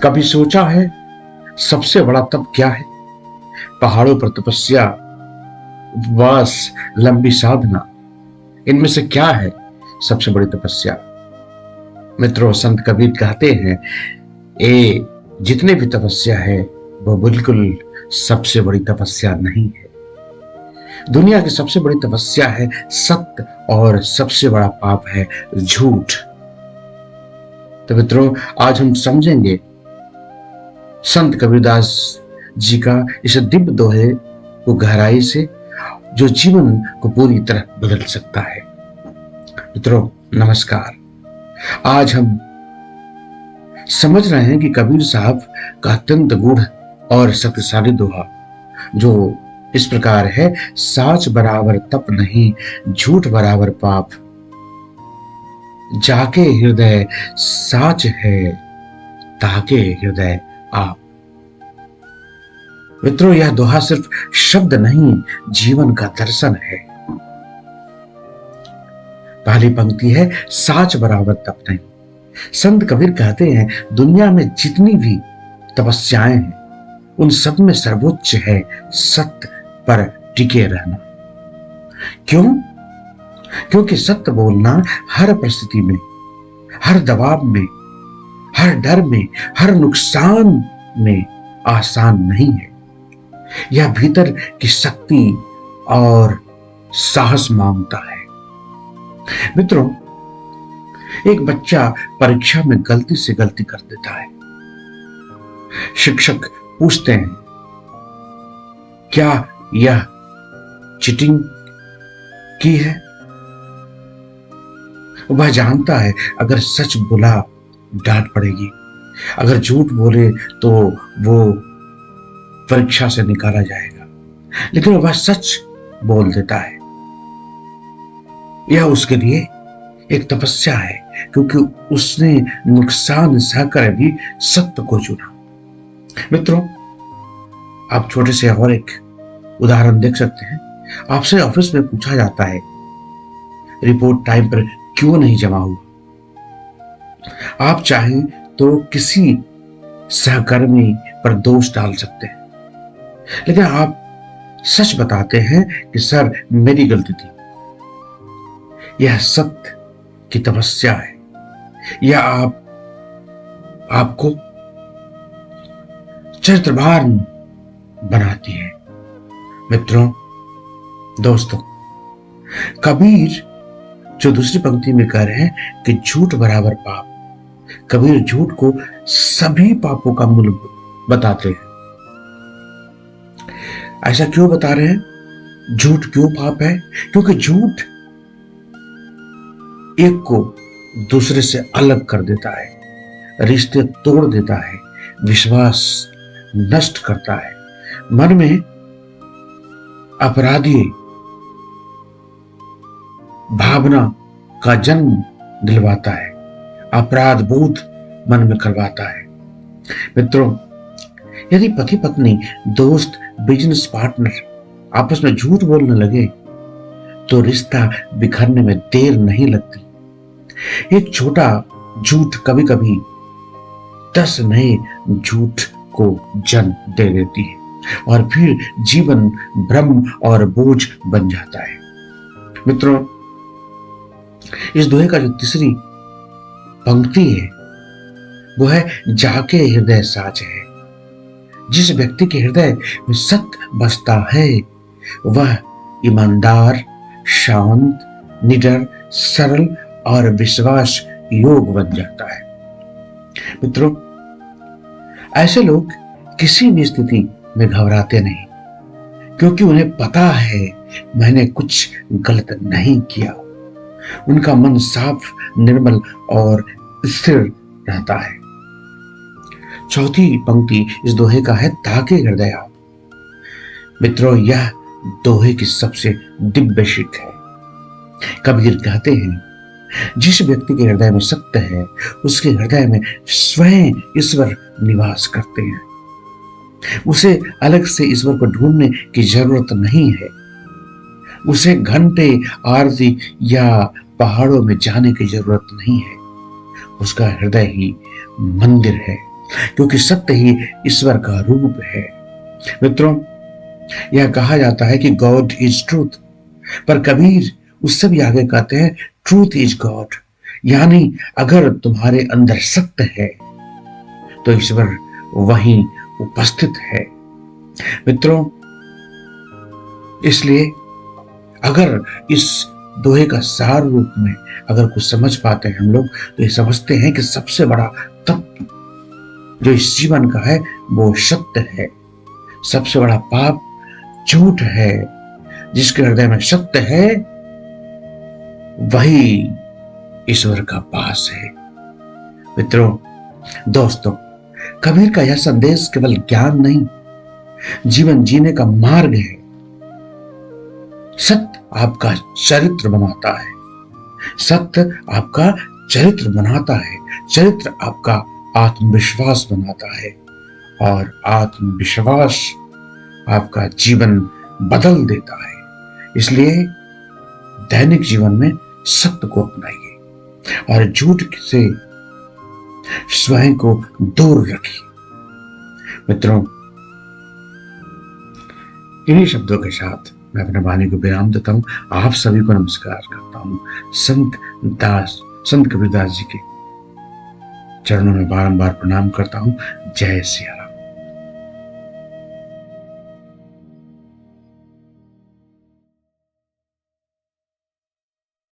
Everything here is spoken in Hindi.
कभी सोचा है सबसे बड़ा तप क्या है? पहाड़ों पर तपस्या, उपवास, लंबी साधना, इनमें से क्या है सबसे बड़ी तपस्या? मित्रों, संत कबीर कहते हैं, ये जितने भी तपस्या है वो बिल्कुल सबसे बड़ी तपस्या नहीं है। दुनिया की सबसे बड़ी तपस्या है सत्य और सबसे बड़ा पाप है झूठ। तो मित्रों, आज हम समझेंगे संत कबीरदास जी का इस दिव्य दोहे को गहराई से, जो जीवन को पूरी तरह बदल सकता है। मित्रों नमस्कार। आज हम समझ रहे हैं कि कबीर साहब का अत्यंत गूढ़ और शक्तिशाली दोहा, जो इस प्रकार है, साच बराबर तप नहीं, झूठ बराबर पाप, जाके हृदय साच है, ताके हृदय आप। मित्रों, यह दोहा सिर्फ शब्द नहीं, जीवन का दर्शन है। पहली पंक्ति है, साच बराबर तप नहीं। संत कबीर कहते हैं, दुनिया में जितनी भी तपस्याएं हैं उन सब में सर्वोच्च है सत्य पर टिके रहना। क्यों? क्योंकि सत्य बोलना हर परिस्थिति में, हर दबाव में, हर डर में, हर नुकसान में आसान नहीं है। यह भीतर की शक्ति और साहस मांगता है। मित्रों, एक बच्चा परीक्षा में गलती से गलती कर देता है। शिक्षक पूछते हैं, क्या यह चीटिंग की है? वह जानता है अगर सच बोला डांट पड़ेगी, अगर झूठ बोले तो वो परीक्षा से निकाला जाएगा, लेकिन वह सच बोल देता है। यह उसके लिए एक तपस्या है, क्योंकि उसने नुकसान सहकर भी सत्य को चुना। मित्रों, आप छोटे से और एक उदाहरण देख सकते हैं। आपसे ऑफिस में पूछा जाता है, रिपोर्ट टाइम पर क्यों नहीं जमा हुआ? आप चाहें तो किसी सहकर्मी पर दोष डाल सकते हैं, लेकिन आप सच बताते हैं कि सर, मेरी गलती थी। यह सत्य की तपस्या है। यह आपको चरित्रवान बनाती है। मित्रों, दोस्तों, कबीर जो दूसरी पंक्ति में कह रहे हैं कि झूठ बराबर पाप, कबीर झूठ को सभी पापों का मूल बताते हैं। ऐसा क्यों बता रहे हैं? झूठ क्यों पाप है? क्योंकि झूठ एक को दूसरे से अलग कर देता है, रिश्ते तोड़ देता है, विश्वास नष्ट करता है, मन में अपराधी भावना का जन्म दिलवाता है, अपराध बोध मन में करवाता है। मित्रों, यदि पति पत्नी, दोस्त, बिजनेस पार्टनर आपस में झूठ बोलने लगे तो रिश्ता बिखरने में देर नहीं लगती। एक छोटा झूठ कभी कभी 10 नए झूठ को जन्म दे देती है, और फिर जीवन भ्रम और बोझ बन जाता है। मित्रों, इस दोहे का जो तीसरी पंक्ति है वो है, जाके हृदय साच है। जिस व्यक्ति के हृदय में सत्य बसता है वह ईमानदार, शांत, निडर, सरल और विश्वास योग बन जाता है। मित्रों, ऐसे लोग किसी भी स्थिति में घबराते नहीं, क्योंकि उन्हें पता है मैंने कुछ गलत नहीं किया। उनका मन साफ, निर्मल और स्थिर रहता है। चौथी पंक्ति इस दोहे का है, ताके हृदय आप। मित्रों, यह दोहे की सबसे दिव्य शिक है। कबीर कहते हैं, जिस व्यक्ति के हृदय में सत्य है उसके हृदय में स्वयं ईश्वर निवास करते हैं। उसे अलग से ईश्वर को ढूंढने की जरूरत नहीं है। उसे घंटे, आरती या पहाड़ों में जाने की जरूरत नहीं है। उसका हृदय ही मंदिर है। क्योंकि सत्य ही ईश्वर का रूप है। मित्रों, यह कहा जाता है कि गॉड इज ट्रूथ, पर कबीर उससे भी आगे कहते हैं ट्रूथ इज गॉड, यानी अगर तुम्हारे अंदर सत्य है तो ईश्वर वहीं उपस्थित है। मित्रों, इसलिए अगर इस दोहे का सार रूप में अगर कुछ समझ पाते हैं हम लोग, तो ये समझते हैं कि सबसे बड़ा तत्व जो इस जीवन का है वो सत्य है। सबसे बड़ा पाप झूठ है। जिसके हृदय में सत्य है वही ईश्वर का पास है। मित्रों, दोस्तों, कबीर का यह संदेश केवल ज्ञान नहीं, जीवन जीने का मार्ग है। सत्य आपका चरित्र बनाता है। सत्य आपका चरित्र बनाता है। चरित्र आपका आत्मविश्वास बनाता है और आत्मविश्वास आपका जीवन बदल देता है। इसलिए दैनिक जीवन में सत्य को अपनाइए और झूठ से स्वयं को दूर रखिए। मित्रों, इन्हीं शब्दों के साथ मैं अपने वाणी को विराम देता हूं। आप सभी को नमस्कार करता हूं। संत कबीरदास जी के चरणों में बारंबार प्रणाम करता हूं। जय सिया राम।